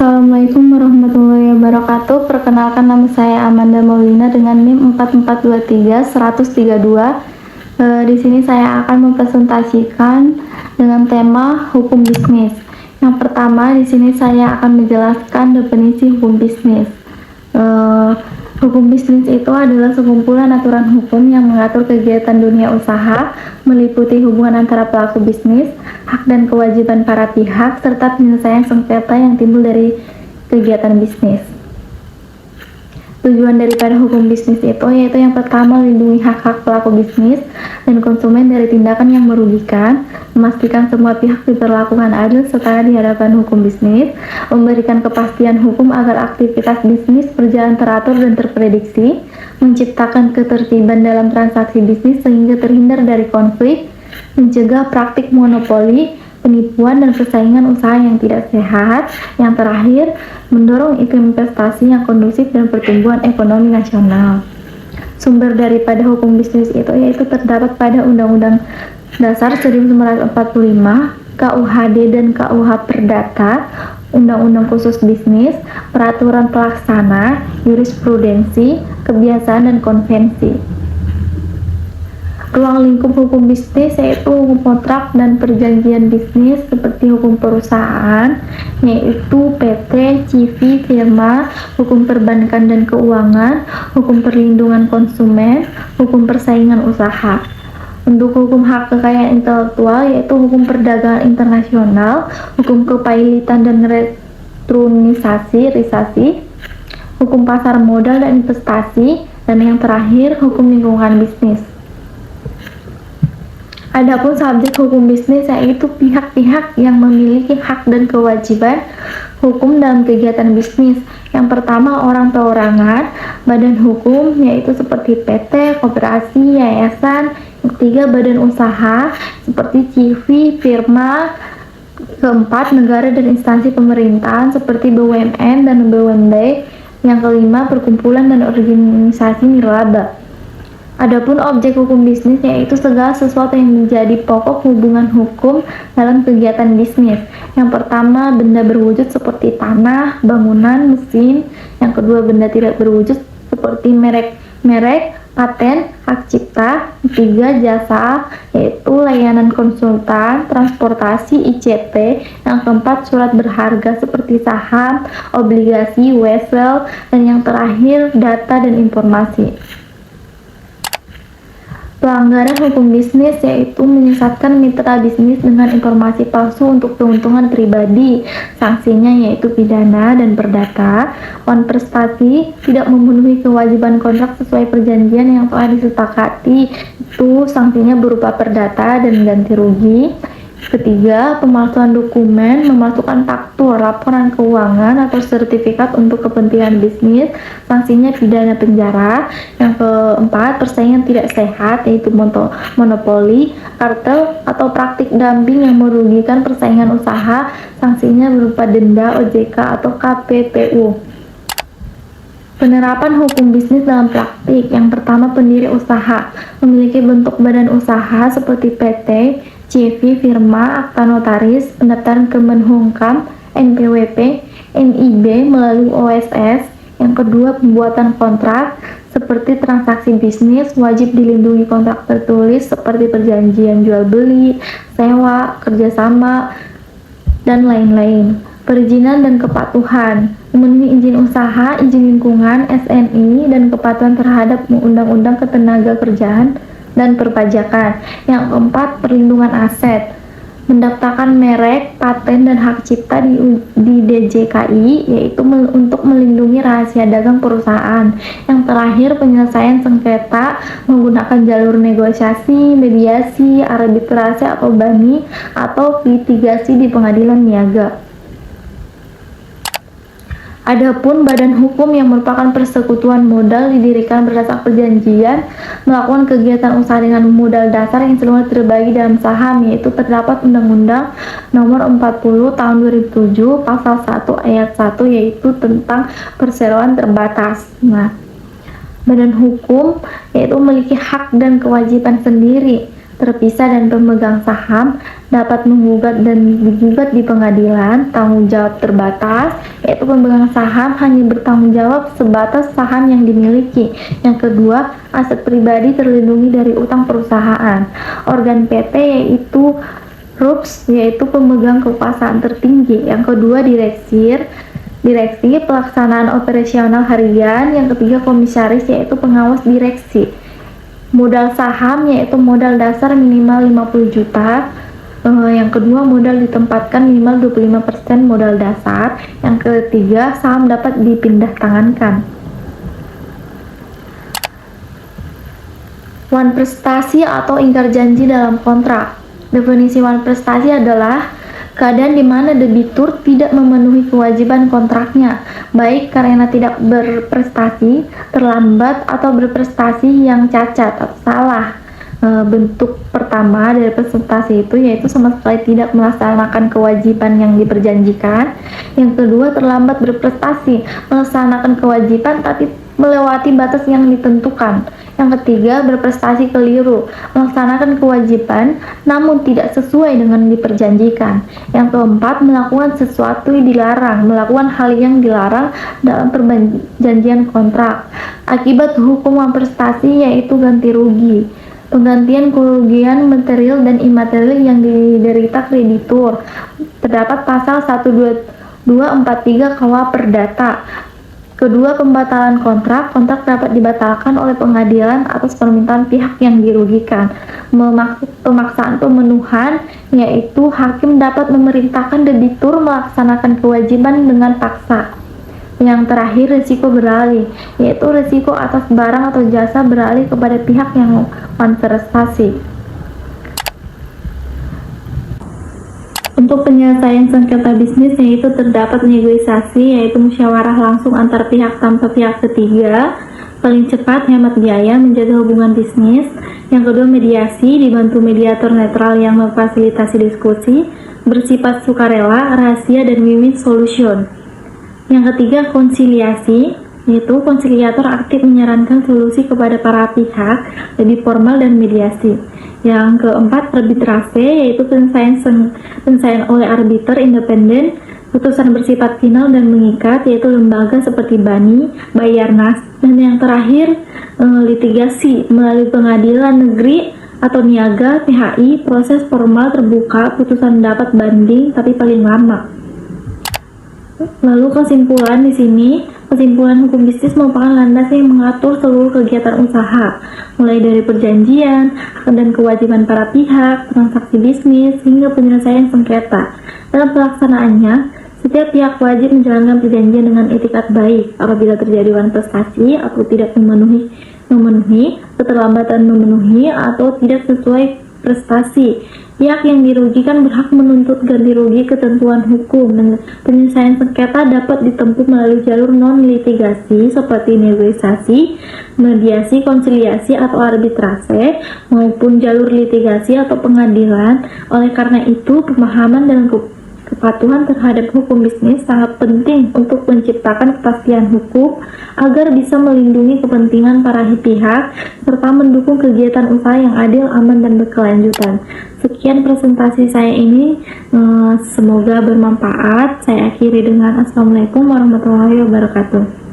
Assalamualaikum warahmatullahi wabarakatuh. Perkenalkan, nama saya Amanda Maulina dengan NIM 4423132. Di sini saya akan mempresentasikan dengan tema hukum bisnis. Yang pertama, di sini saya akan menjelaskan definisi hukum bisnis. Hukum bisnis itu adalah sekumpulan aturan hukum yang mengatur kegiatan dunia usaha, meliputi hubungan antara pelaku bisnis, hak dan kewajiban para pihak, serta penyelesaian sengketa yang timbul dari kegiatan bisnis. Tujuan daripada hukum bisnis itu yaitu yang pertama, melindungi hak-hak pelaku bisnis dan konsumen dari tindakan yang merugikan, memastikan semua pihak diperlakukan adil setara di hadapan hukum bisnis, memberikan kepastian hukum agar aktivitas bisnis berjalan teratur dan terprediksi, menciptakan ketertiban dalam transaksi bisnis sehingga terhindar dari konflik, mencegah praktik monopoli, penipuan dan persaingan usaha yang tidak sehat. Yang terakhir, mendorong iklim investasi yang kondusif dan pertumbuhan ekonomi nasional. Sumber daripada hukum bisnis itu yaitu terdapat pada Undang-Undang Dasar 1945, KUHD dan KUH Perdata, Undang-Undang Khusus Bisnis, Peraturan Pelaksana, Jurisprudensi, Kebiasaan dan Konvensi. Ruang lingkup hukum bisnis yaitu hukum kontrak dan perjanjian bisnis seperti hukum perusahaan, yaitu PT, CV, firma, hukum perbankan dan keuangan, hukum perlindungan konsumen, hukum persaingan usaha. Untuk hukum hak kekayaan intelektual yaitu hukum perdagangan internasional, hukum kepailitan dan restrukturisasi, hukum pasar modal dan investasi, dan yang terakhir hukum lingkungan bisnis. Adapun subjek hukum bisnis yaitu pihak-pihak yang memiliki hak dan kewajiban hukum dalam kegiatan bisnis. Yang pertama, orang perorangan, badan hukum yaitu seperti PT, koperasi, yayasan. Yang ketiga, badan usaha seperti CV, firma. Keempat, negara dan instansi pemerintahan seperti BUMN dan BUMD. Yang kelima, perkumpulan dan organisasi nirlaba. Adapun objek hukum bisnis yaitu segala sesuatu yang menjadi pokok hubungan hukum dalam kegiatan bisnis. Yang pertama, benda berwujud seperti tanah, bangunan, mesin. Yang kedua, benda tidak berwujud seperti merek, paten, hak cipta. Ketiga, jasa yaitu layanan konsultan, transportasi, ICT. Yang keempat, surat berharga seperti saham, obligasi, wesel. Dan yang terakhir, data dan informasi. Pelanggaran hukum bisnis yaitu menyesatkan mitra bisnis dengan informasi palsu untuk keuntungan pribadi. Sanksinya yaitu pidana dan perdata. Prestasi tidak memenuhi kewajiban kontrak sesuai perjanjian yang telah disepakati, itu sanksinya berupa perdata dan ganti rugi. Ketiga, pemalsuan dokumen, memalsukan faktur, laporan keuangan atau sertifikat untuk kepentingan bisnis, sanksinya pidana penjara. Yang keempat, persaingan tidak sehat yaitu monopoli, kartel atau praktik dumping yang merugikan persaingan usaha, sanksinya berupa denda, OJK atau KPPU. Penerapan hukum bisnis dalam praktik. Yang pertama, pendiri usaha memiliki bentuk badan usaha seperti PT, CV, firma, akta notaris, pendaftaran Kemenhukam, NPWP, NIB melalui OSS. Yang kedua, pembuatan kontrak seperti transaksi bisnis, wajib dilindungi kontrak tertulis seperti perjanjian jual beli, sewa, kerjasama, dan lain-lain. Perizinan dan kepatuhan, memenuhi izin usaha, izin lingkungan, SNI, dan kepatuhan terhadap Undang-Undang Ketenagakerjaan dan Perpajakan. Yang keempat, perlindungan aset, mendaftarkan merek, paten, dan hak cipta di DJKI, yaitu untuk melindungi rahasia dagang perusahaan. Yang terakhir, penyelesaian sengketa menggunakan jalur negosiasi, mediasi, arbitrase atau bani, atau litigasi di pengadilan niaga. Adapun badan hukum yang merupakan persekutuan modal didirikan berdasarkan perjanjian melakukan kegiatan usaha dengan modal dasar yang seluruhnya terbagi dalam saham, yaitu terdapat Undang-Undang Nomor 40 Tahun 2007 Pasal 1 Ayat 1 yaitu tentang perseroan terbatas. Nah, badan hukum yaitu memiliki hak dan kewajiban sendiri, terpisah dan pemegang saham dapat menggugat dan digugat di pengadilan. Tanggung jawab terbatas, yaitu pemegang saham hanya bertanggung jawab sebatas saham yang dimiliki. Yang kedua, aset pribadi terlindungi dari utang perusahaan. Organ PT yaitu RUPS, yaitu pemegang kekuasaan tertinggi. Yang kedua, direksi pelaksanaan operasional harian. Yang ketiga, komisaris, yaitu pengawas direksi. Modal saham yaitu modal dasar minimal 50 juta. Yang kedua, modal ditempatkan minimal 25% modal dasar. Yang ketiga, saham dapat dipindah tangankan. Wan prestasi atau ingkar janji dalam kontrak. Definisi wan prestasi adalah keadaan di mana debitur tidak memenuhi kewajiban kontraknya, baik karena tidak berprestasi, terlambat, atau berprestasi yang cacat atau salah. Bentuk pertama dari prestasi itu yaitu sama sekali tidak melaksanakan kewajiban yang diperjanjikan. Yang kedua, terlambat berprestasi, melaksanakan kewajiban tapi melewati batas yang ditentukan. Yang ketiga, berprestasi keliru, melaksanakan kewajiban namun tidak sesuai dengan diperjanjikan. Yang keempat, melakukan sesuatu yang dilarang, melakukan hal yang dilarang dalam perjanjian kontrak. Akibat hukum wan prestasi yaitu ganti rugi, penggantian kerugian material dan imaterial yang diderita kreditur. Terdapat pasal 12243 KUH Perdata. Kedua, pembatalan kontrak dapat dibatalkan oleh pengadilan atas permintaan pihak yang dirugikan. Pemaksaan pemenuhan, yaitu hakim dapat memerintahkan debitur melaksanakan kewajiban dengan paksa. Yang terakhir, risiko beralih, yaitu risiko atas barang atau jasa beralih kepada pihak yang wan prestasi. Untuk penyelesaian sengketa bisnis yaitu terdapat negosiasi, yaitu musyawarah langsung antar pihak tanpa pihak ketiga. Paling cepat, hemat biaya, menjaga hubungan bisnis. Yang kedua, mediasi, dibantu mediator netral yang memfasilitasi diskusi, bersifat sukarela, rahasia, dan win-win solution. Yang ketiga, konsiliasi, yaitu konsiliator aktif menyarankan solusi kepada para pihak, lebih formal dan mediasi. Yang keempat, arbitrase, yaitu penyelesaian oleh arbiter independen, putusan bersifat final dan mengikat, yaitu lembaga seperti BANI, Bayarnas. Dan yang terakhir, litigasi melalui pengadilan negeri atau niaga, PHI, proses formal terbuka, putusan dapat banding tapi paling lama. Lalu kesimpulan di sini, kesimpulan hukum bisnis merupakan landas yang mengatur seluruh kegiatan usaha, mulai dari perjanjian dan kewajiban para pihak, transaksi bisnis, hingga penyelesaian sengketa. Dalam pelaksanaannya, setiap pihak wajib menjalankan perjanjian dengan etikat baik. Apabila terjadi wan prestasi atau tidak memenuhi, keterlambatan memenuhi, atau tidak sesuai prestasi, pihak yang dirugikan berhak menuntut ganti rugi ketentuan hukum. Penyelesaian sengketa dapat ditempuh melalui jalur non-litigasi seperti negosiasi, mediasi, konsiliasi, atau arbitrase, maupun jalur litigasi atau pengadilan. Oleh karena itu, pemahaman dan kepatuhan terhadap hukum bisnis sangat penting untuk menciptakan kepastian hukum agar bisa melindungi kepentingan para pihak serta mendukung kegiatan usaha yang adil, aman, dan berkelanjutan. Sekian presentasi saya ini, semoga bermanfaat. Saya akhiri dengan Assalamualaikum warahmatullahi wabarakatuh.